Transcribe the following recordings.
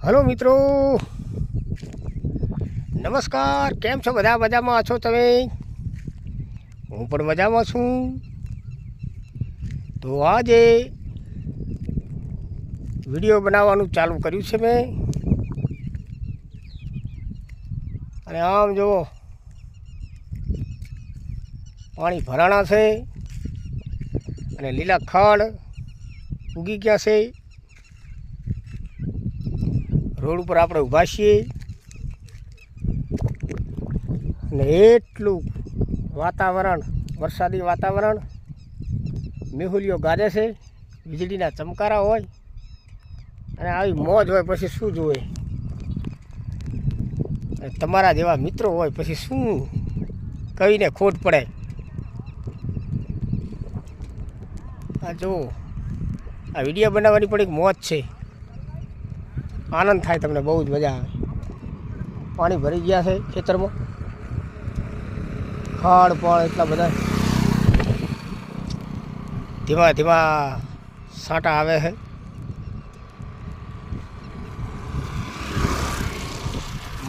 Hello मित्रों, नमस्कार। केम छो बधा? मजामां छो तमे? हूँ पण मजामां छूं। तो आजे विडियो बनाववानुं चालू कर्युं छे मैं। अने आम जो पाणी भराणा छे अने लीला खड़ उगी गया छे। रोड पर આપણે ઊભા છીએ ને એટલું વાતાવરણ વરસાદી વાતાવરણ, મેહુલિયો ગાજે છે, વીજળીના ચમકારા હોય અને આવી મોજ હોય પછી શું જોઈએ? તમારા જેવા મિત્રો હોય પછી શું કહીને ખોટ પડે? આ જો આ વિડીયો બનાવવાની પણ એક મોજ છે, आनंद थाय, तमने बहुत मजा आवे। पानी भरी गया है खेतर में, खाड़ पण एटला बधा धीमा धीमा साटा आवे है।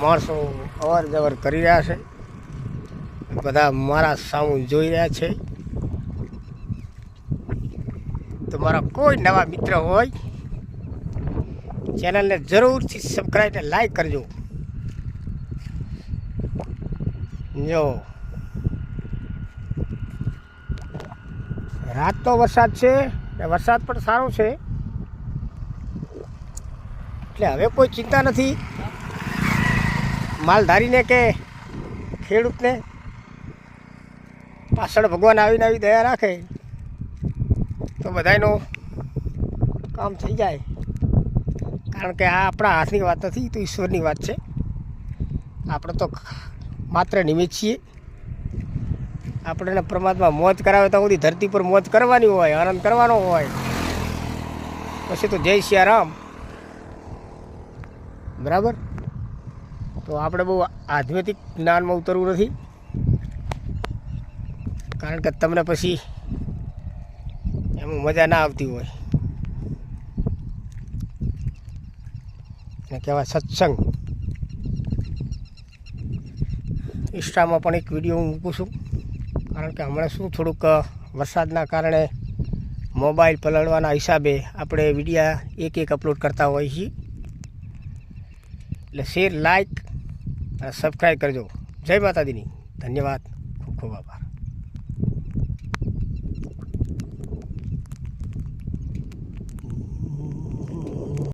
माणसों अवर जवर करी रह्या छे, बधा मारा सामू जोई रह्या छे। तो मारा कोई नवा मित्र होय चैनल ने जरूर थी सब्सक्राइब ने लाइक करजो। जो रात तो वरसाद छे ने वरसाद पण सारो छे એટલે હવે કોઈ ચિંતા નથી માલધારીને કે ખેડૂતને। પાછળ ભગવાન આવીને આવી દયા રાખે તો બધાયનો કામ થઈ જાય। कारण के आ अपना हाथनी बात नहीं, तो ईश्वरनी बात है। આપણે તો માત્ર નિમિત્ત છીએ। આપણે પરમાત્મા મોજ કરાવે તો બધી ધરતી પર મોજ કરવાની હોય, આનંદ કરવાનો હોય। પછી તો જય સિયારામ, બરાબર। તો આપણે બહુ આધ્યાત્મિક જ્ઞાનમાં ઉતરવું નથી, કારણ કે તમને પછી એમાં મજા ના આવતી હોય। ने कहवा सत्संग इंस्टा में पण एक विडियो हूँ मूकूँ छूँ, कारण के हमणे शू थोड़ुंक वरसादना कारणे मोबाइल पलळवाना हिसाबे आपणे विडिया एक एक अपलोड करता होईए छीए। एटले शेर, लाइक और सब्सक्राइब करजो। जय माता दी, धन्यवाद, खूब खूब आभार।